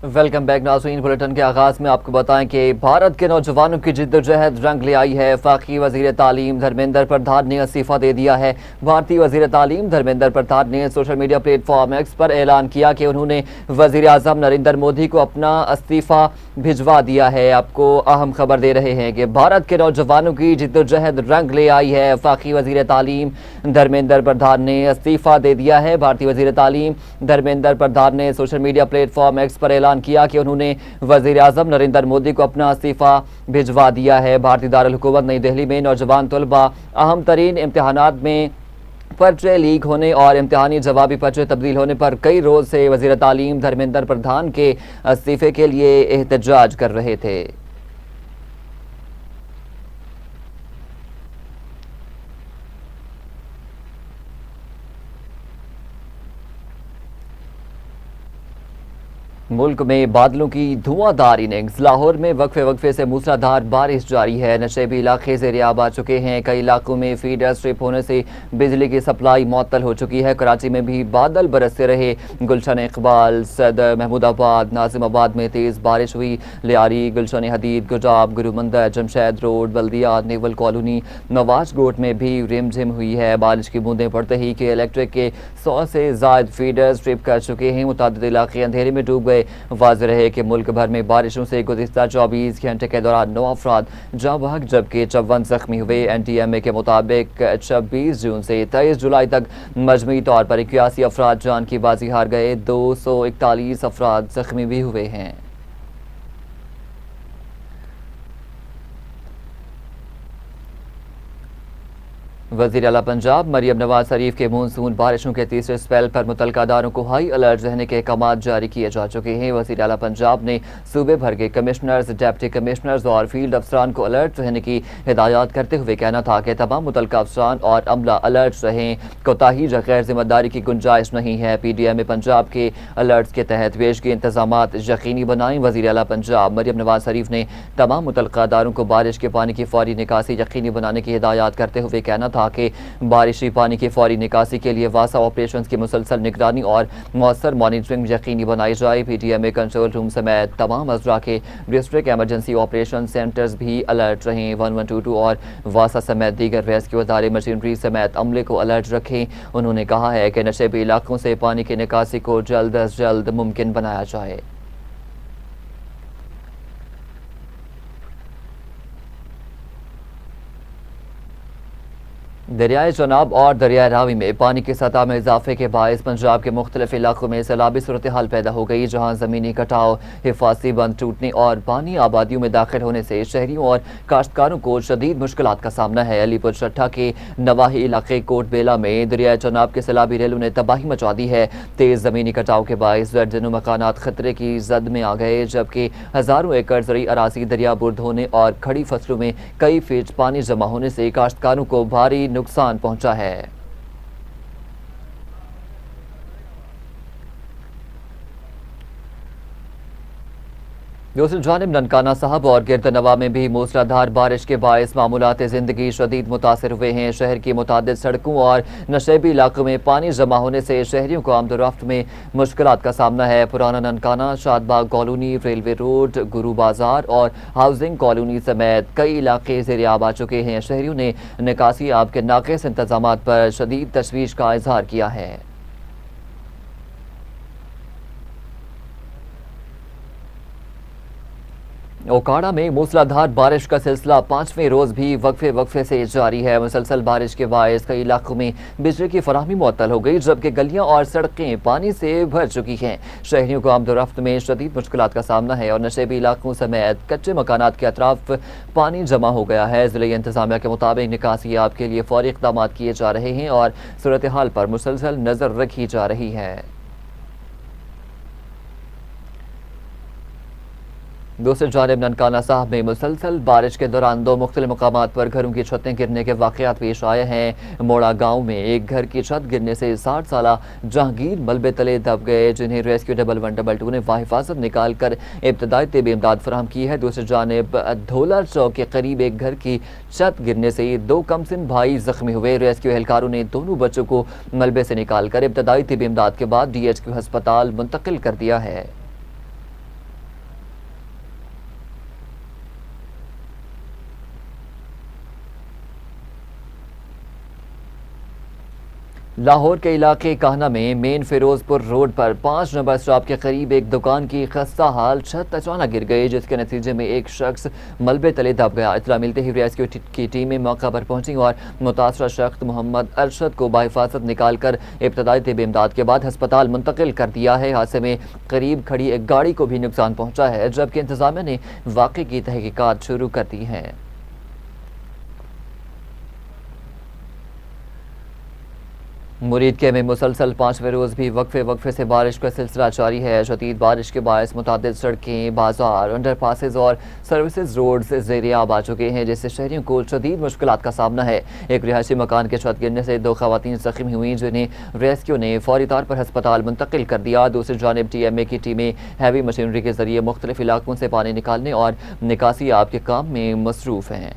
Welcome back नाज़रीन। Bulletin के आगाज़ में आपको बताएं कि भारत के नौजवानों की जिद्दोजहद रंग ले आई है। वफाकी वज़ीर तालीम धर्मेंद्र प्रधान ने इस्तीफ़ा दे दिया है। भारतीय वज़ीर तालीम धर्मेंद्र प्रधान ने सोशल मीडिया प्लेटफॉर्म एक्स पर ऐलान किया कि उन्होंने वज़ीर आज़म नरेंद्र मोदी को अपना इस्तीफ़ा भिजवा दिया है। आपको अहम खबर दे रहे हैं कि भारत के नौजवानों की जिद्दोजहद रंग ले आई है। वफाकी वज़ीर तालीम धर्मेंद्र प्रधान ने इस्तीफ़ा दे दिया है। भारतीय वज़ीर तालीम धर्मेंद्र प्रधान ने सोशल मीडिया प्लेटफॉर्म एक्स पर ऐलान किया कि उन्होंने वज़ीर आज़म नरेंद्र मोदी को अपना इस्तीफ़ा भिजवा दिया है। भारतीय दारुल हुकूमत नई दिल्ली में नौजवान तलबा अहम तरीन इम्तहानात में पर्चे लीक होने और इम्तहानी जवाबी पर्चे तब्दील होने पर कई रोज़ से वज़ीर तालीम धर्मेंद्र प्रधान के इस्तीफ़े के लिए एहतजाज कर रहे थे। मुल्क में बादलों की धुआंधार इनिंग्स। लाहौर में वक्फे से मूसलाधार बारिश जारी है। नशेबी इलाके ज़ेर-ए-आब आ चुके हैं। कई इलाकों में फीडर स्ट्रिप होने से बिजली की सप्लाई मुअत्तल हो चुकी है। कराची में भी बादल बरसते रहे। गुलशन इकबाल, सदर, महमूदाबाद, नाजिमाबाद में तेज़ बारिश हुई। लियारी, गुलशन हदीद, गुजाब, गुरुमंदर, जमशेद रोड, बल्दिया, नेवल कॉलोनी, नवाज गोट में भी रिमझिम हुई है। बारिश की बूंदें पड़ते ही के इलेक्ट्रिक के 100 से ज़ायद फीडर स्ट्रिप कर चुके हैं। मुतादिद इलाके अंधेरे में डूब गए। वाज़ेह है कि मुल्क भर में बारिशों से गुज़िश्ता 24 घंटे के दौरान 9 अफराद जाँ बहक जबकि 54 जख्मी हुए। NTMA के मुताबिक 26 जून से 23 जुलाई तक मजमूई तौर पर 81 अफराद जान की बाजी हार गए। 241 अफराद जख्मी भी हुए हैं। वज़ीर आला पंजाब मरियम नवाज शरीफ के मानसून बारिशों के तीसरे स्पेल पर मुतल्लिका अदारों को हाई अलर्ट रहने के अहकाम जारी किए जा चुके हैं। वज़ीर आला पंजाब ने सूबे भर के कमिश्नर्स, डिप्टी कमिश्नर्स और फील्ड अफसरान को अलर्ट रहने की हिदायत करते हुए कहना था कि तमाम मुतल्लिका अफसरान और अमला अलर्ट रहें। कोताही या गैर जिम्मेदारी की गुंजाइश नहीं है। PDMA पंजाब के अलर्ट के तहत पेशगी इंतजाम यकीनी बनाएं। वज़ीर आला पंजाब मरियम नवाज शरीफ ने तमाम मुतल्लिका अदारों को बारिश के पानी की फौरी निकासी यकीनी बनाने की हिदायत करते हुए कहना था कि बारिशी पानी की फौरी निकासी के लिए वासा ऑपरेशन की मुसलसल निगरानी और मौसर मॉनिटरिंग यकीनी बनाई जाए। PDMA कंट्रोल रूम समेत तमाम अजरा के डिस्ट्रिक्ट एमरजेंसी ऑपरेशन सेंटर्स भी अलर्ट रहें। 1122 और वासा समेत दीगर रेस्क्यू अदारे मशीनरी समेत अमले को अलर्ट रखें। उन्होंने कहा है कि नशेबी इलाकों से पानी की निकासी को जल्द अज जल्द मुमकिन बनाया जाए। दरियाए चनाब और दरिया रावी में पानी की सतह में इजाफे के बायस पंजाब के मुख्तलिफ इलाकों में सैलाबी सूरत हाल पैदा हो गई, जहाँ ज़मीनी कटाव, हिफाजी बंद टूटने और पानी आबादियों में दाखिल होने से शहरियों और काश्तकारों को शदीद मुश्किलात का सामना है। अलीपुर चट्टा के नवाही इलाके कोट बेला में दरियाए चनाब के सैलाबी रेलों ने तबाही मचा दी है। तेज़ ज़मीनी कटाव के बायस दर्जनों मकानात खतरे की जद में आ गए, जबकि हज़ारों एकड़ ज़रई अराजी दरिया बुर्द होने और खड़ी फसलों में कई फीट पानी जमा होने से काश्तकारों को भारी नुकसान पहुंचा है। दूसरी जानिब ननकाना साहब और गिरदनवा में भी मूसलाधार बारिश के बायस मामूलात ज़िंदगी शदीद मुतासर हुए हैं। शहर की मुतादिद सड़कों और नशेबी इलाकों में पानी जमा होने से शहरियों को आमदोरफ्त में मुश्किलात का सामना है। पुराना Nankana, Shadbagh colony, railway road, गुरु बाजार और हाउसिंग कॉलोनी समेत कई इलाके ज़ेर-ए-आब आ चुके हैं। शहरियों ने निकासी आब के नाक़िस इंतजामात पर शदीद तशवीश का इजहार किया है। ओकाड़ा में मूसलाधार बारिश का सिलसिला 5वें रोज़ भी वक्फे से जारी है। मुसलसल बारिश के बायस कई इलाकों में बिजली की फराहमी मुअत्तल हो गई, जबकि गलियां और सड़कें पानी से भर चुकी हैं। शहरियों को आमदोरफ्त में शदीद मुश्किलात का सामना है और नशेबी इलाकों समेत कच्चे मकानात के अतराफ पानी जमा हो गया है। ज़िले इंतजामिया के मुताबिक निकासी आब के लिए फौरी इक़दाम किए जा रहे हैं और सूरत हाल पर मुसलसल नज़र रखी जा रही है। दूसरी जानिब ननकाना साहब में मुसलसल बारिश के दौरान 2 मुख्तलिफ मकामात पर घरों की छतें गिरने के वाक़यात पेश आए हैं। मोड़ा गांव में एक घर की छत गिरने से 60 साला जहांगीर मलबे तले दब गए, जिन्हें रेस्क्यू 1112 ने बाहिफाजत निकाल कर इब्तदाई तिबी इमदाद फराहम की है। दूसरी जानिब धोलर चौक के करीब एक घर की छत गिरने से 2 कमसिन भाई जख्मी हुए। रेस्क्यू एहलकारों ने दोनों बच्चों को मलबे से निकाल कर इब्तदाई तिबी इमदाद के बाद DHQ अस्पताल मुंतकिल कर दिया है। लाहौर के इलाके काहना में मेन फिरोजपुर रोड पर 5 नंबर स्टॉप के करीब एक दुकान की खस्ता हाल छत अचानक गिर गई, जिसके नतीजे में एक शख्स मलबे तले दब गया। इत्तला मिलते ही रेस्क्यू की टीमें मौका पर पहुंची और मुतासरा शख्स मोहम्मद अरशद को बाहिफाजत निकाल कर इब्तदाई तिब इमदाद के बाद अस्पताल मुंतकिल कर दिया है। हादसे में करीब खड़ी एक गाड़ी को भी नुकसान पहुंचा है, जबकि इंतजामिया ने वाक़े की तहकीकात शुरू कर दी है। मुरीदके में मुसलसल 5वें रोज़ भी वक्फे से बारिश का सिलसिला जारी है। शदीद बारिश के बायस मुतादिद सड़कें, बाजार, अंडर पासेज और सर्विसेज रोड्स ज़ेर-ए-आब आ चुके हैं, जिससे शहरियों को शदीद मुश्किलात का सामना है। एक रिहायशी मकान के छत गिरने से 2 खवातीन ज़ख्मी हुई, जिन्हें रेस्क्यू ने फौरी तौर पर अस्पताल मुंतकिल कर दिया। दूसरी जानिब TMA की टीमें हैवी मशीनरी के जरिए मुख्तलिफ इलाकों से पानी निकालने और निकासी आब के काम में मसरूफ़ हैं।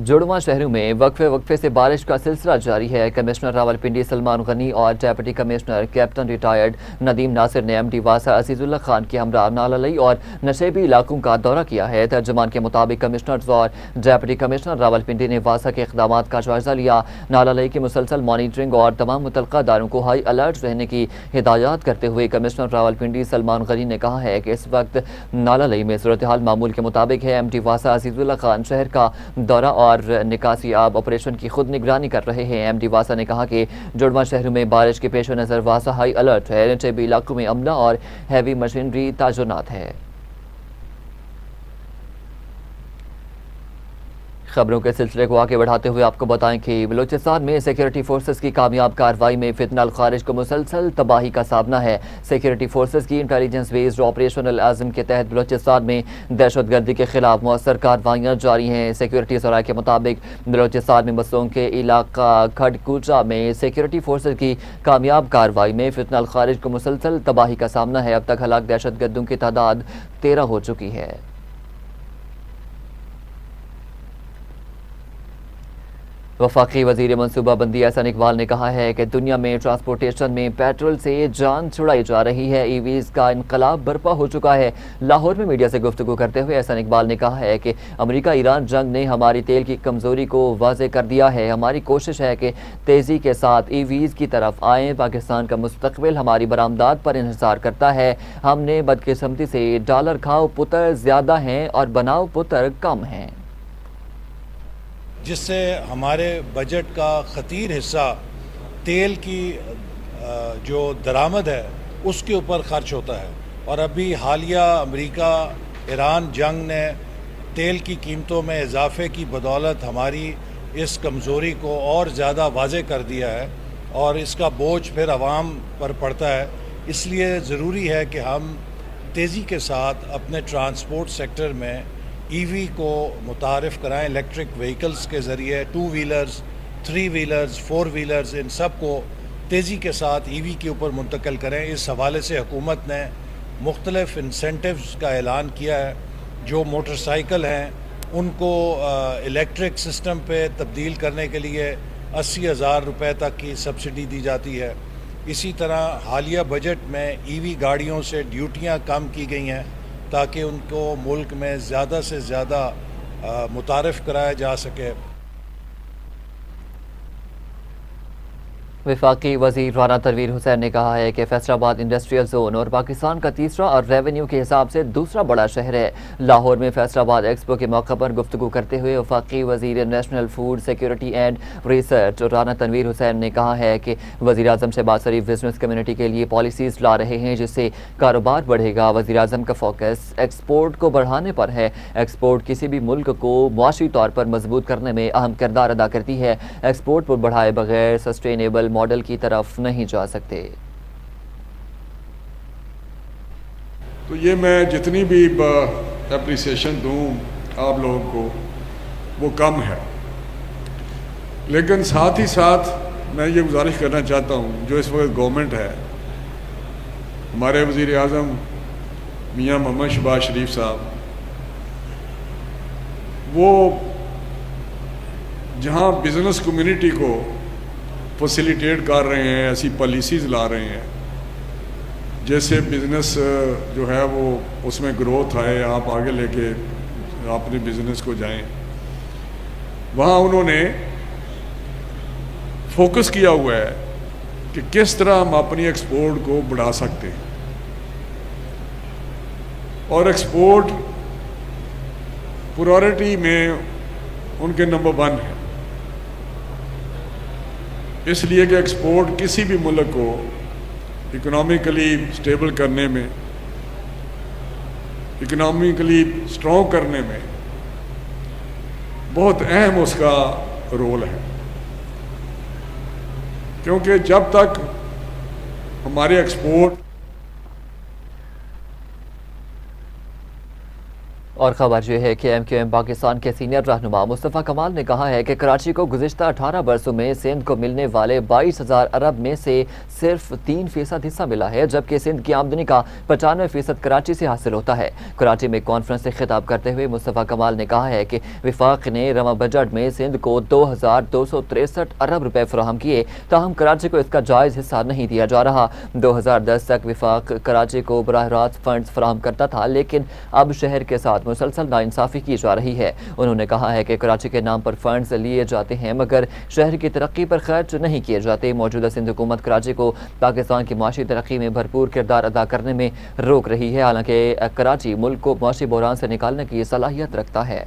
जुड़वा शहरों में वक्फे से बारिश का सिलसिला जारी है। कमिश्नर रावलपिंडी सलमान गनी और deputy commissioner captain retired Nadeem Nasir ने MD वासा अजीजुल्लाह खान के हमरा नालालई और नशेबी इलाकों का दौरा किया है। तर्जमान के मुताबिक कमिश्नर्स और डेप्यूटी कमिश्नर रावलपिंडी ने वासा के इक़दामात का जायजा लिया। नालालई की मुसलसल मॉनिटरिंग और तमाम मुतल्लिक़ा इदारों को हाई अलर्ट रहने की हिदायत करते हुए कमिश्नर रावलपिंडी सलमान गनी ने कहा है कि इस वक्त नालालई में सूरत हाल मामूल के मुताबिक है। MD वासा अजीजुल्लाह खान शहर का दौरा और निकासी आब ऑपरेशन की खुद निगरानी कर रहे हैं। MD वासा ने कहा कि जुड़वा शहरों में बारिश के पेश नज़र वासा हाई अलर्ट है। नशेबी इलाकों में अमला और हैवी मशीनरी ताजुनात है। खबरों के सिलसिले को आगे बढ़ाते हुए आपको बताएं कि बलूचिस्तान में सिक्योरिटी फोर्सेस की कामयाब कार्रवाई में फितनल खारिज को मुसलसल तबाही का सामना है। सिक्योरिटी फोर्सेस की इंटेलिजेंस बेस्ड ऑपरेशनल आज़म के तहत बलूचिस्तान में दहशतगर्दी के खिलाफ मौसर कार्रवाइयाँ जारी हैं। सिक्योरिटी ज़राए के मुताबिक बलूचिस्तान में मसलों के इलाका खडकूचा में सिक्योरिटी फोर्सेस की कामयाब कार्रवाई में फितनल खारिज को मुसलसल तबाही का सामना है। अब तक हलाक दहशतगर्दों की तादाद 13 हो चुकी है। वफाकी वज़ीर मनसूबाबंदी एहसन इकबाल ने कहा है कि दुनिया में ट्रांसपोर्टेशन में पेट्रोल से जान छुड़ाई जा रही है। EVs का इनकलाब बर्पा हो चुका है। लाहौर में मीडिया से गुफ्तगू करते हुए एहसन इकबाल ने कहा है कि अमेरिका ईरान जंग ने हमारी तेल की कमज़ोरी को वाज़े कर दिया है। हमारी कोशिश है कि तेज़ी के साथ EVs की तरफ आएँ। पाकिस्तान का मुस्तकबिल हमारी बरामदात पर इंहिसार करता है। हमने बदकिस्मती से डॉलर खाओ पुत्र ज़्यादा हैं और बनाओ पुत्र कम हैं, जिससे हमारे बजट का ख़तीर हिस्सा तेल की जो दरामद है उसके ऊपर ख़र्च होता है। और अभी हालिया अमेरिका ईरान जंग ने तेल की कीमतों में इजाफे की बदौलत हमारी इस कमज़ोरी को और ज़्यादा वाज़े कर दिया है और इसका बोझ फिर आवाम पर पड़ता है। इसलिए ज़रूरी है कि हम तेज़ी के साथ अपने ट्रांसपोर्ट सेक्टर में EV को मुतारिफ़ कराएँ। इलेक्ट्रिक व्हीकल्स के ज़रिए 2 व्हीलर्स, 3 व्हीलर्स, 4 व्हीलर्स, इन सब को तेज़ी के साथ EV के ऊपर मुंतकिल करें। इस हवाले से हुकूमत ने मुख्तलिफ इंसेंटिव्स का ऐलान किया है। जो मोटरसाइकिल हैं उनको इलेक्ट्रिक सिस्टम पे तब्दील करने के लिए 80,000 रुपये तक की सब्सिडी दी जाती है। इसी तरह हालिया बजट में EV गाड़ियों से ड्यूटियाँ कम की गई हैं ताकि उनको मुल्क में ज़्यादा से ज़्यादा मुतारिफ़ कराया जा सके। वफाकी वज़ीर राना तनवीर हुसैन ने कहा है कि फैसलाबाद इंडस्ट्रियल जोन और पाकिस्तान का तीसरा और रेवेन्यू के हिसाब से दूसरा बड़ा शहर है। लाहौर में फैसलाबाद एक्सपो के मौके पर गुफ्तगू करते हुए वफाकी वज़ीर national food security and research Rana Tanveer Hussain ने कहा है कि वज़ीर आज़म शहबाज शरीफ बिजनेस कम्युनिटी के लिए पॉलिसीज़ ला रहे हैं, जिससे कारोबार बढ़ेगा। वज़ीर आज़म का फोकस एक्सपोर्ट को बढ़ाने पर है। एक्सपोर्ट किसी भी मुल्क को मुआशी तौर पर मजबूत करने में अहम किरदार अदा करती है। एक्सपोर्ट को बढ़ाए बगैर सस्टेनेबल मॉडल की तरफ नहीं जा सकते। तो ये मैं जितनी भी एप्रिसिएशन दूं आप लोगों को वो कम है, लेकिन साथ ही साथ मैं ये गुजारिश करना चाहता हूं, जो इस वक्त गवर्नमेंट है, हमारे वज़ीर आज़म मियां मोहम्मद शहबाज शरीफ साहब, वो जहां बिज़नेस कम्युनिटी को फैसिलिटेट कर रहे हैं, ऐसी पॉलिसीज़ ला रहे हैं जैसे बिज़नेस जो है वो उसमें ग्रोथ आए, आप आगे लेके अपने बिजनेस को जाएं, वहाँ उन्होंने फोकस किया हुआ है कि किस तरह हम अपनी एक्सपोर्ट को बढ़ा सकते हैं, और एक्सपोर्ट प्रायोरिटी में उनके नंबर 1 है, इसलिए कि एक्सपोर्ट किसी भी मुल्क को इकोनॉमिकली स्टेबल करने में, इकोनॉमिकली स्ट्रॉन्ग करने में बहुत अहम उसका रोल है। क्योंकि जब तक हमारे एक्सपोर्ट और खबर यह है कि MQM पाकिस्तान के सीनियर रहनुमा मुस्तफ़ा कमाल ने कहा है कि कराची को गुज़िश्ता 18 बरसों में सिंध को मिलने वाले 22,000 अरब में से सिर्फ 3% हिस्सा मिला है, जबकि सिंध की आमदनी का 95% कराची से हासिल होता है। कराची में कॉन्फ्रेंस से खिताब करते हुए मुस्तफ़ा कमाल ने कहा है कि विफाक ने रवा बजट में सिंध को 2,263 अरब रुपए फराहम किए, ताहम कराची को इसका जायज़ हिस्सा नहीं दिया जा रहा। 2010 तक विफाक कराची को बराह रास्त फंड फराहम करता था, लेकिन अब शहर के साथ मुसलसल नाइंसाफ़ी की जा रही है। उन्होंने कहा है कि कराची के नाम पर फंड्स लिए जाते हैं मगर शहर की तरक्की पर खर्च नहीं किए जाते। मौजूदा सिंध हुकूमत कराची को पाकिस्तान की माशी तरक्की में भरपूर किरदार अदा करने में रोक रही है, हालांकि कराची मुल्क को माशी बहरान से निकालने की सलाहियत रखता है।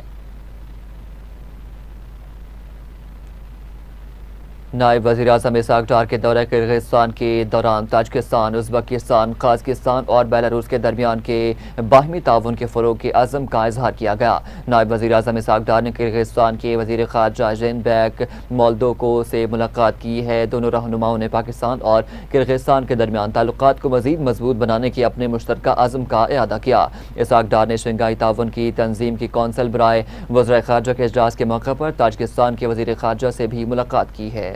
नायब वज़ीर आज़म इसहाक डार के दौरे किर्गिस्तान के दौरान ताजिकिस्तान, उज़्बेकिस्तान, कज़ाकिस्तान और बेलारूस के दरमियान के बाहमी ताउन के फ़रोग़ के अज़्म का इज़हार किया गया। नायब वज़ीर आज़म इसहाक डार ने किर्गिस्तान के वज़ीर ख़ारजा ज़ेनबेक मोल्दोको से मुलाकात की है। दोनों रहनुमाओं ने पाकिस्तान और किर्गिस्तान के दरमियान ताल्लुकात को मज़ीद मजबूत बनाने के अपने मुश्तरका अज़्म का इआदा किया। इसहाक डार ने शंघाई ताउन की तंजीम की कौंसल बराए वज़ीर ख़ारजा के इजलास के मौके पर ताजिकिस्तान के वज़ीर ख़ारजा से भी मुलाकात की है।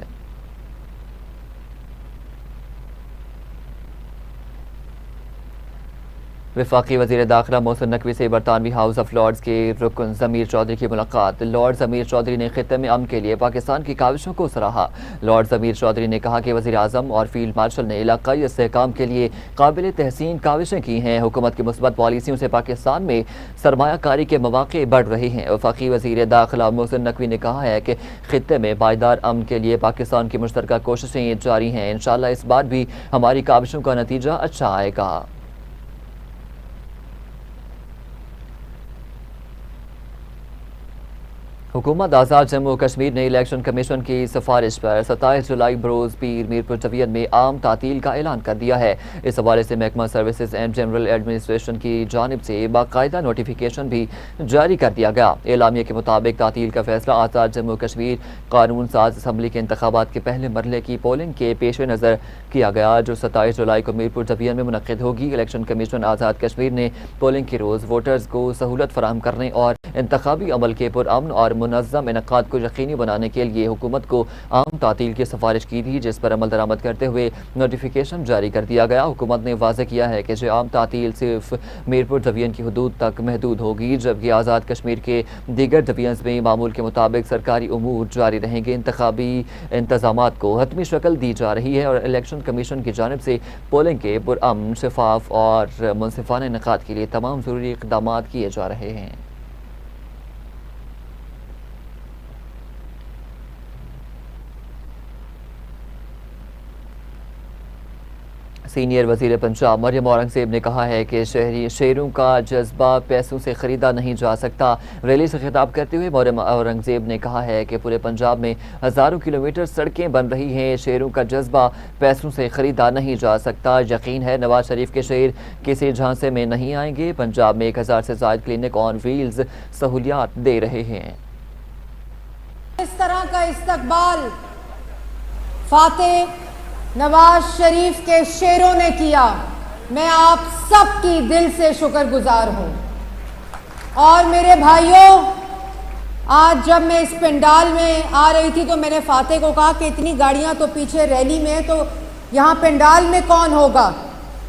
वफाकी वज़ीर दाखिला मोहसिन नकवी से बरतानवी हाउस ऑफ लॉर्ड्स के रुकन ज़मीर चौधरी की मुलाकात। लॉर्ड ज़मीर चौधरी ने खित्ते में अमन के लिए पाकिस्तान की काविशों को सराहा। लॉर्ड ज़मीर चौधरी ने कहा कि वज़ीर आज़म और फील्ड मार्शल ने इलाकाई इस्तेहकाम के लिए काबिल तहसीन काविशें की हैं। हुकूमत की मुस्बत पॉलिसियों से पाकिस्तान में सरमायाकारी के मौक़े बढ़ रहे हैं। वफाकी वज़ीर दाखिला मोहसिन नकवी ने कहा है कि खित्ते में पायदार अमन के लिए पाकिस्तान की मुश्तरका कोशिशें जारी हैं। इंशाअल्लाह इस बार भी हमारी काविशों का नतीजा अच्छा आएगा। हुकूमत आज़ाद जम्मू कश्मीर ने इलेक्शन कमीशन की सिफारिश पर 27 जुलाई बरोज़ पीर मीरपुर जवियन में आम तातील का ऐलान कर दिया है। इस हवाले से महकमा सर्विसेज एंड जनरल एडमिनिस्ट्रेशन की जानिब से बाकायदा नोटिफिकेशन भी जारी कर दिया गया। एलामिया के मुताबिक तातील का फैसला आज़ाद जम्मू कश्मीर कानून साज असम्बली के इंतखाबात के पहले मरहले की पोलिंग के पेश नज़र किया गया, जो 27 जुलाई को मीरपुर जवियन में मुनक़्क़िद होगी। इलेक्शन कमीशन आज़ाद कश्मीर ने पोलिंग के रोज़ वोटर्स को सहूलत फराहम करने और इंतखाबी अमल के पुरअमन और मुनज़्ज़म इनक़ाद को यकीनी बनाने के लिए हुकूमत को आम तातील की सिफारिश की थी, जिस पर अमल दरामद करते हुए नोटिफिकेशन जारी कर दिया गया। हुकूमत ने वाज़ेह किया है कि जो आम तातील सिर्फ मीरपुर डिवीजन की हदूद तक महदूद होगी, जबकि आज़ाद कश्मीर के दीगर डिवीजन में मामूल के मुताबिक सरकारी उमूर जारी रहेंगे। इंतखाबी इंतज़ामात को हतमी शक्ल दी जा रही है और इलेक्शन कमीशन की जानिब से पोलिंग के पुरअमन, शफाफ और मुनसिफाना इनक़ाद के लिए तमाम ज़रूरी इक़दाम किए जा रहे हैं। सीनियर वज़ीर पंजाब मरियम औरंगज़ेब ने कहा है कि शेरों का जज्बा पैसों से ख़रीदा नहीं जा सकता। रैली से खिताब करते हुए मरियम औरंगज़ेब ने कहा है कि पूरे पंजाब में हज़ारों किलोमीटर सड़कें बन रही हैं। शेरों का जज्बा पैसों से ख़रीदा नहीं जा सकता। यकीन है नवाज शरीफ के शेर किसी झांसे में नहीं आएंगे। पंजाब में 1000 से ज़ायद क्लिनिक ऑन व्हील्स सहूलियात दे रहे हैं। इस तरह का इस्तकबाल फातेह नवाज शरीफ के शेरों ने किया, मैं आप सबकी दिल से शुक्रगुजार हूं। और मेरे भाइयों, आज जब मैं इस पंडाल में आ रही थी तो मैंने फातेह को कहा कि इतनी गाड़ियां तो पीछे रैली में है, तो यहां पंडाल में कौन होगा,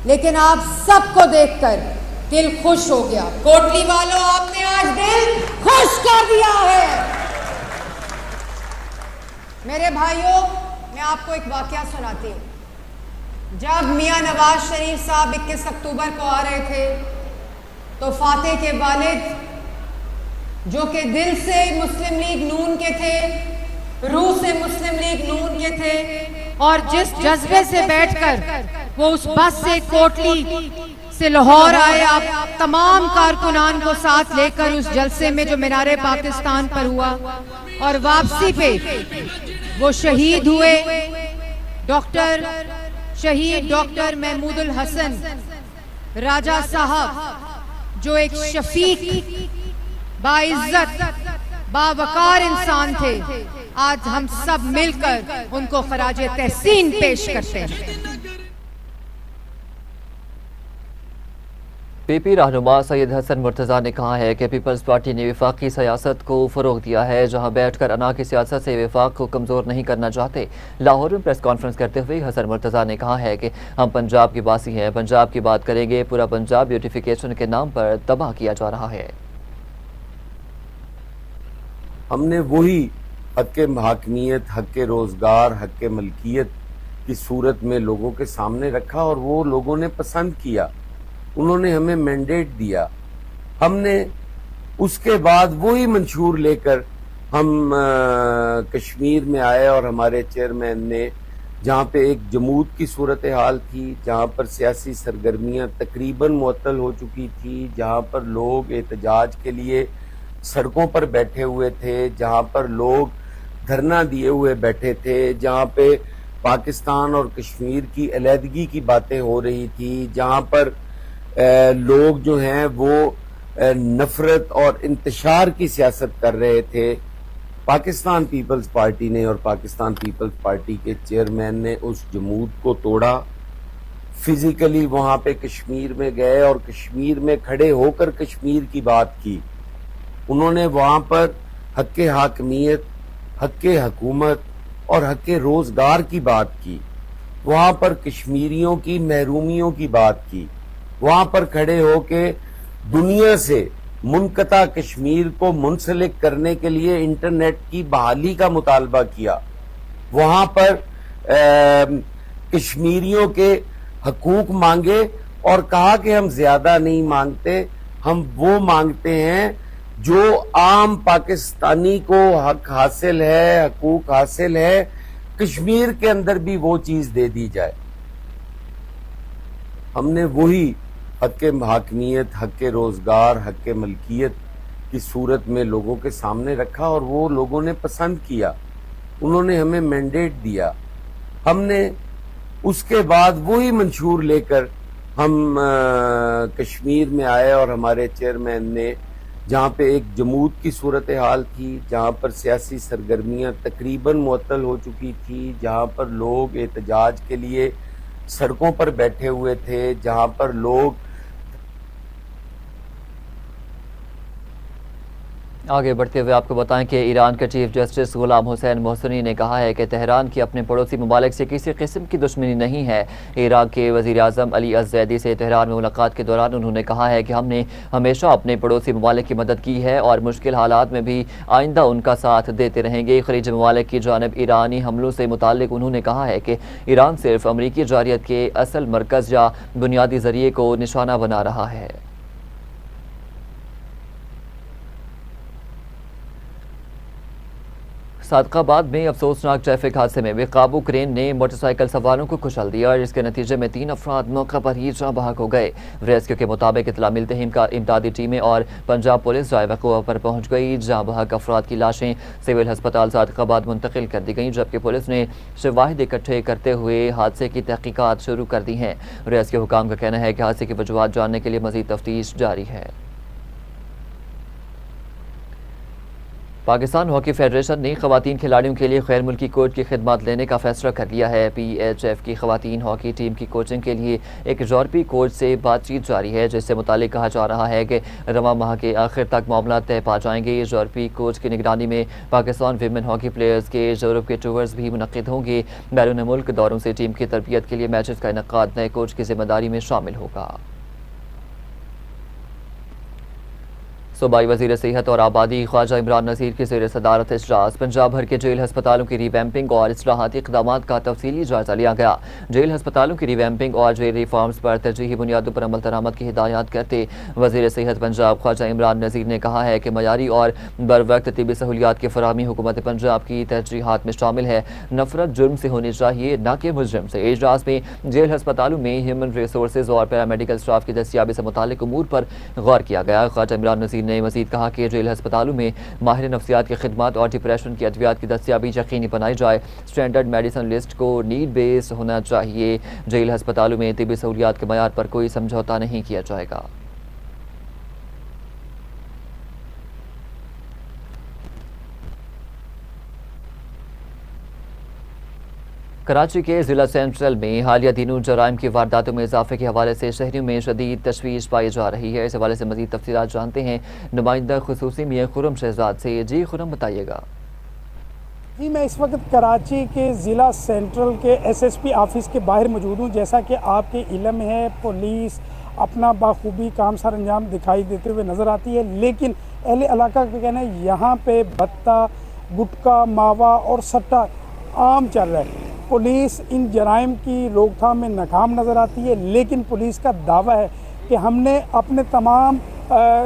लेकिन आप सबको देखकर दिल खुश हो गया। कोटली वालों, आपने आज दिल खुश कर दिया है। मेरे भाइयों, मैं आपको एक वाकया सुनाती हूँ। जब मियाँ नवाज शरीफ साहब 21 अक्टूबर को आ रहे थे तो फातेह के वालिद जो कि दिल से मुस्लिम लीग नून के थे, रूह से मुस्लिम लीग नून के थे, और जिस जज्बे से बैठकर वो उस बस से कोटली से लाहौर आए, आप तमाम कारकुनान को साथ लेकर उस जलसे में जो मीनारे पाकिस्तान पर हुआ, और वापसी पे वो शहीद हुए शहीद डॉक्टर महमूदुल हसन राजा साहब, जो एक शफीक, बाइज्जत, बावकार इंसान थे। आज हम सब मिलकर उनको खराजे तहसीन पेश करते हैं। पीपी रहनुमा सैयद हसन मुर्तज़ा ने कहा है कि पीपल्स पार्टी ने वफाकी सियासत को फ़रोग दिया है, जहां बैठकर अना की सियासत से वफाक को कमज़ोर नहीं करना चाहते। लाहौर में प्रेस कॉन्फ्रेंस करते हुए हसन मुर्तज़ा ने कहा है कि हम पंजाब की बासी हैं, पंजाब की बात करेंगे, पूरा पंजाब ब्यूटिफिकेशन के नाम पर तबाह किया जा रहा है। हमने वही हक़ हाकमियत, हक़ रोज़गार, हक़ मलकियत की सूरत में लोगों के सामने रखा और वो लोगों ने पसंद किया, उन्होंने हमें मैंडेट दिया। हमने उसके बाद वही मंशूर लेकर हम कश्मीर में आए और हमारे चेयरमैन ने, जहाँ पे एक जमूत की सूरत हाल थी, जहाँ पर सियासी सरगर्मियाँ तकरीबन मुअत्तल हो चुकी थी, जहाँ पर लोग एहतजाज के लिए सड़कों पर बैठे हुए थे, जहाँ पर लोग धरना दिए हुए बैठे थे, जहाँ पे पाकिस्तान और कश्मीर की अलहदगी की बातें हो रही थी, जहाँ पर लोग जो हैं वो नफरत और इंतशार की सियासत कर रहे थे। पाकिस्तान पीपल्स पार्टी ने और पाकिस्तान पीपल्स पार्टी के चेयरमैन ने उस जमूत को तोड़ा, फिजिकली वहां पे कश्मीर में गए और कश्मीर में खड़े होकर कश्मीर की बात की। उन्होंने वहां पर हक़ हाकमियत, हक़ हुकूमत और हक़ रोजगार की बात की, वहां पर कश्मीरियों की महरूमियों की बात की, वहां पर खड़े होके दुनिया से मुनक़ता कश्मीर को मुंसलिक करने के लिए इंटरनेट की बहाली का मुतालबा किया, वहां पर कश्मीरियों के हकूक मांगे और कहा कि हम ज्यादा नहीं मांगते, हम वो मांगते हैं जो आम पाकिस्तानी को हक हासिल है, हकूक हासिल है, कश्मीर के अंदर भी वो चीज दे दी जाए। हमने वही हक़ हाकमियत, हक़ रोज़गार, हक़ मलकियत की सूरत में लोगों के सामने रखा और वो लोगों ने पसंद किया, उन्होंने हमें मैंडेट दिया। हमने उसके बाद वही मंशूर लेकर हम कश्मीर में आए और हमारे चेयरमैन ने, जहाँ पे एक जमूत की सूरत हाल थी, जहाँ पर सियासी सरगर्मियाँ तकरीबन मुअत्तल हो चुकी थी, जहाँ पर लोग एहतजाज के लिए सड़कों पर बैठे हुए थे, जहाँ पर लोग आगे बढ़ते हुए आपको बताएं कि ईरान के चीफ जस्टिस गुलाम हुसैन मोहसिनी ने कहा है कि तेहरान की अपने पड़ोसी ममालिक से किसी किस्म की दुश्मनी नहीं है। इराक के वज़ीर आज़म अली अज़-ज़ैदी से तेहरान में मुलाकात के दौरान उन्होंने कहा है कि हमने हमेशा अपने पड़ोसी ममालिक की मदद की है और मुश्किल हालात में भी आइंदा उनका साथ देते रहेंगे। खलीज ममालिक की जानिब ईरानी हमलों से मुताल्लिक उन्होंने कहा है कि ईरान सिर्फ अमरीकी जारियत के असल मरकज़ या बुनियादी ज़रिए को निशाना बना रहा है। सादकाबाद में अफसोसनाक ट्रैफिक हादसे में बेकाबू क्रेन ने मोटरसाइकिल सवारों को कुचल दिया, जिसके नतीजे में 3 अफराद मौका पर ही जाँ बहक हो गए। रेस्क्यू के मुताबिक इतला मिलते ही इमदादी टीमें और पंजाब पुलिस जाए वक़ूआ पर पहुंच गई। जाँ बहक अफराद की लाशें सिविल हस्पताल सादकाबाद मुंतकिल कर दी गईं, जबकि पुलिस ने शवाहिद इकट्ठे करते हुए हादसे की तहकीकात शुरू कर दी हैं। रेस्क्यू हुकाम का कहना है कि हादसे की वजूहात जानने के लिए मज़ीद तफ्तीश जारी है। पाकिस्तान हॉकी फेडरेशन ने खवातीन खिलाड़ियों के लिए गैर मुल्की कोच की खिदमत लेने का फैसला कर लिया है। PHF की खवातीन हॉकी टीम की कोचिंग के लिए एक यूरोपीय कोच से बातचीत जारी है, जिससे मुतालिक कहा जा रहा है कि रवां माह के आखिर तक मामला तय पा जाएंगे। यूरोपीय कोच की निगरानी में पाकिस्तान विमेन हॉकी प्लेयर्स के यूरोप के टूर्स भी मुनक्किद होंगे। बैरून मुल्क दौरों से टीम की तरबियत के लिए मैचेस का इनकाद नए कोच की जिम्मेदारी में शामिल होगा। सूबाई वज़ीर सेहत और आबादी ख्वाजा इमरान नज़ीर की ज़ेर सदारत इजलास पंजाब भर के जेल हस्पतालों की रिवैम्पिंग और इस्लाहाती इक़दामात का तफसीली जायजा लिया गया। जेल हस्पतालों की रिवैम्पिंग और जेल रिफॉर्म्स पर तरजीही बुनियादों पर अमल दरामद की हिदायत करते वज़ीर सेहत पंजाब ख्वाजा इमरान नज़ीर ने कहा है कि मयारी और बर वक्त तिबी सहूलियात की फराहमी हुकूमत पंजाब की तरजीहात में शामिल है। नफरत जुर्म से होनी चाहिए न कि मुजरिम से। इजलास में जेल हस्पतालों में ह्यूमन रिसोर्सेज और पैरामेडिकल स्टाफ की दस्तियाबी से मुतालिक उमूर पर गौर किया गया। ख्वाजा इमरान नज़ीर ने मज़ीद कहा कि जेल हस्पतालों में माहिर नफ्सियात की खिदमत और डिप्रेशन की अद्वियात की दस्तियाबी यकीनी बनाई जाए। स्टैंडर्ड मेडिसिन लिस्ट को नीड बेस्ड होना चाहिए। जेल हस्पतालों में तिबी सहूलियात के मयार पर कोई समझौता नहीं किया जाएगा। कराची के ज़िला सेंट्रल में हालिया दिनों जराइम की वारदातों में इजाफे के हवाले से शहरियों में शदीद तशवीश पाई जा रही है। इस हवाले से मज़ीद तफसीलात जानते हैं नुमाइंदा खुसूसी मियां खुरम शहजाद से। जी खुरम, बताइएगा। जी, मैं इस वक्त कराची के ज़िला सेंट्रल के SSP ऑफिस के बाहर मौजूद हूँ। जैसा कि आपके इल्म में है, पुलिस अपना बाखूबी काम सर अंजाम दिखाई देते हुए नज़र आती है, लेकिन अहले इलाका का कहना है यहाँ पे भत्ता, गुटखा, मावा और सट्टा आम चल रहा है। पुलिस इन जराइम की रोकथाम में नाकाम नज़र आती है, लेकिन पुलिस का दावा है कि हमने अपने तमाम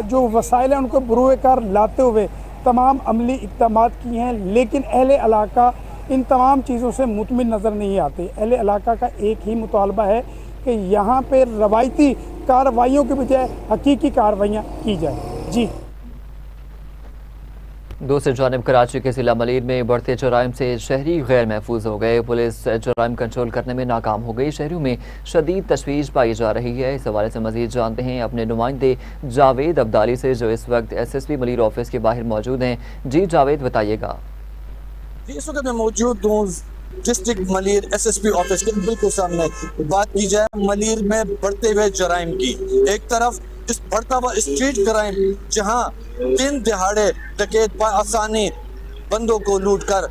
जो वसाइल हैं उनको बरूए कार लाते हुए तमाम अमली इक़दामात किए हैं, लेकिन अहले इलाका इन तमाम चीज़ों से मुतमिन नज़र नहीं आते। अहले इलाका का एक ही मुतालबा है कि यहाँ पे रवायती कार्रवाइयों के बजाय हकीकी कार्रवाइयाँ की जाए। जी, दूसरी जानिब कराची के ज़िला मलीर में बढ़ते जराइम से शहरी गैर महफूज हो गए। पुलिस जराइम कंट्रोल करने में नाकाम हो गई। शहरों में शदीद तशवीश पाई जा रही है। इस हवाले से मजीद जानते हैं अपने नुमाइंदे जावेद अब्दाली से, जो इस वक्त SSP मलीर ऑफिस के बाहर मौजूद हैं। जी जावेद, बताइएगा। इस वक्त मैं मौजूद हूँ डिस्ट्रिक्ट मलीर SSP ऑफिस के बिल्कुल सामने। बात की जाए मलीर में बढ़ते हुए जराइम की, एक तरफ इस बढ़ता हुआ स्ट्रीट क्राइम जहां दिन दिहाड़े डकैत आसानी बंदों को लूट कर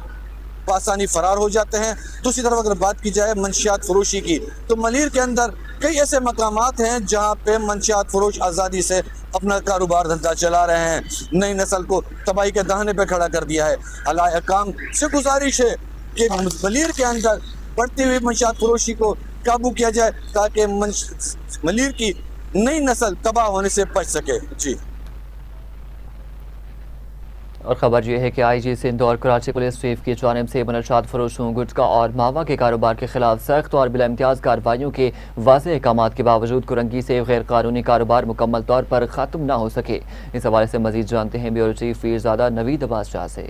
आसानी फरार हो जाते हैं, दूसरी तरफ अगर बात की जाए मंशियात फरोशी की, तो मलीर के अंदर कई ऐसे मकामात हैं जहां पे मंशियात फरोश आज़ादी से अपना कारोबार धंधा चला रहे हैं। नई नस्ल को तबाही के दाहने पे खड़ा कर दिया है। अलाए काम से गुजारिश है कि मलीर के अंदर बढ़ती हुई मंशियात फरोशी को काबू किया जाए ताकि मलीर की नई नस्ल तबाह होने से बच सके। जी, और ख़बर यह है कि IG सिंध और कराची पुलिस चीफ की जानिब से मनशात फरोशों, गुटखा और मावा के कारोबार के खिलाफ सख्त और बिला इम्तियाज़ कार्रवाइयों के वाज़ेह अहकामात के बावजूद कुरंगी से गैर कानूनी कारोबार मुकम्मल तौर पर ख़त्म न हो सके। इस हवाले से मजीद जानते हैं ब्यूरो चीफ पीरज़ादा नवीद अब्बास शाह से।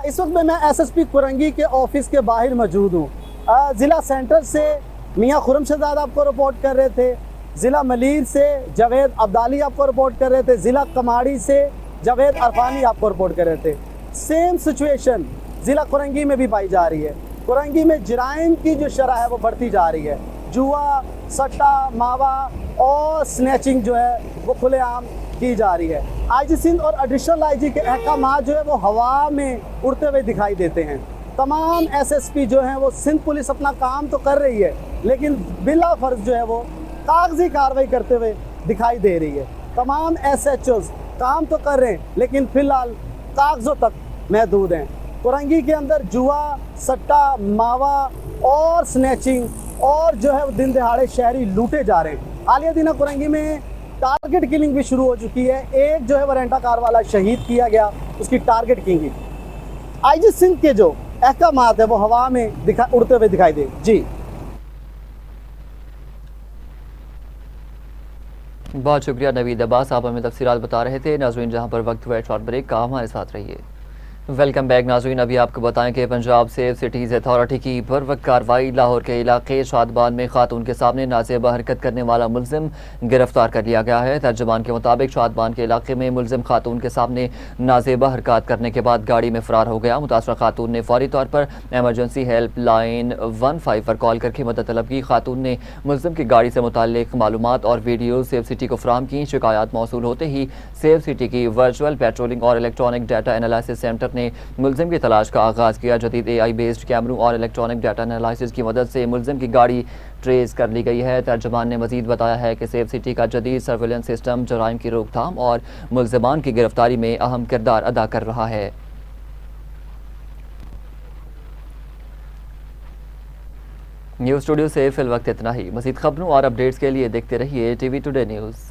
इस वक्त मैं SSP कुरंगी के ऑफिस के बाहर मौजूद हूँ। ज़िला सेंटर से मियाँ खुरम शहजाद आपको रिपोर्ट कर रहे थे, ज़िला मलीर से जावेद अब्दाली आपको रिपोर्ट कर रहे थे, ज़िला कमाड़ी से जावेद अरफानी आपको रिपोर्ट कर रहे थे। सेम सिचुएशन ज़िला कुरंगी में भी पाई जा रही है। कुरंगी में जराइम की जो शरह है वो बढ़ती जा रही है। जुआ, सट्टा, मावा और स्नैचिंग जो है वो खुलेआम की जा रही है। IG सिंध और एडिशनल IG के अहकाम जो है वो हवा में उड़ते हुए दिखाई देते हैं। तमाम SSP जो हैं वो सिंध पुलिस अपना काम तो कर रही है, लेकिन बिला फर्ज जो है वो कागजी कार्रवाई करते हुए दिखाई दे रही है। तमाम SHOs काम तो कर रहे हैं, लेकिन फ़िलहाल कागज़ों तक महदूद हैं। कुरंगी के अंदर जुआ, सट्टा, मावा और स्नैचिंग और जो है दिन दहाड़े शहरी लूटे जा रहे हैं। हालिया दिनों कुरंगी में टारगेट किलिंग भी शुरू हो चुकी है। एक जो है वारंटा कार वाला शहीद किया गया, उसकी टारगेट किलिंग। IG सिंध के जो अहकाम है वो हवा में उड़ते हुए दिखाई दे। जी, बहुत शुक्रिया नवीद अब्बास, आप हमें तफसीलात बता रहे थे। नाज़रीन, जहां पर वक्त हुआ है शॉर्ट ब्रेक का, हमारे साथ रहिए। वेलकम बैक नाज़रीन। अभी आपको बताएं कि पंजाब सेफ सिटीज़ अथॉरिटी की बर वक्त कार्रवाई, लाहौर के इलाके शादबान में खातून के सामने नाजेबा हरकत करने वाला मुलजिम गिरफ्तार कर लिया गया है। तर्जुमान के मुताबिक शादबान के इलाके में मुलजिम खातून के सामने नाजेबा हरकत करने के बाद गाड़ी में फरार हो गया। मुतासरा खातून ने फौरी तौर पर एमरजेंसी हेल्प लाइन 15 पर कॉल करके मदद तलब की। खातून ने मुलजिम की गाड़ी से मुताल्लिक मालूमात और वीडियो सेफ सिटी को फराहम की। शिकायत मौसूल होते ही सेफ सिटी की वर्चुअल पेट्रोलिंग और इलेक्ट्रॉनिक डाटा एनालिसिस सेंटर ने मुलजिम की तलाश का आगाज़ किया। जदीद AI बेस्ड कैमरों और इलेक्ट्रॉनिक डाटा एनालिसिस की मदद से मुलजिम की गाड़ी ट्रेस कर ली गई है। तर्जुमान ने मजीद बताया है कि सेफ सिटी का जदीद सर्विलेंस सिस्टम जराइम की रोकथाम और मुलजिमान की गिरफ्तारी में अहम किरदार अदा कर रहा है। न्यूज़ स्टूडियो से फिल वक्त इतना ही। मज़ीद खबरों और अपडेट्स के लिए देखते रहिए TV टुडे न्यूज़।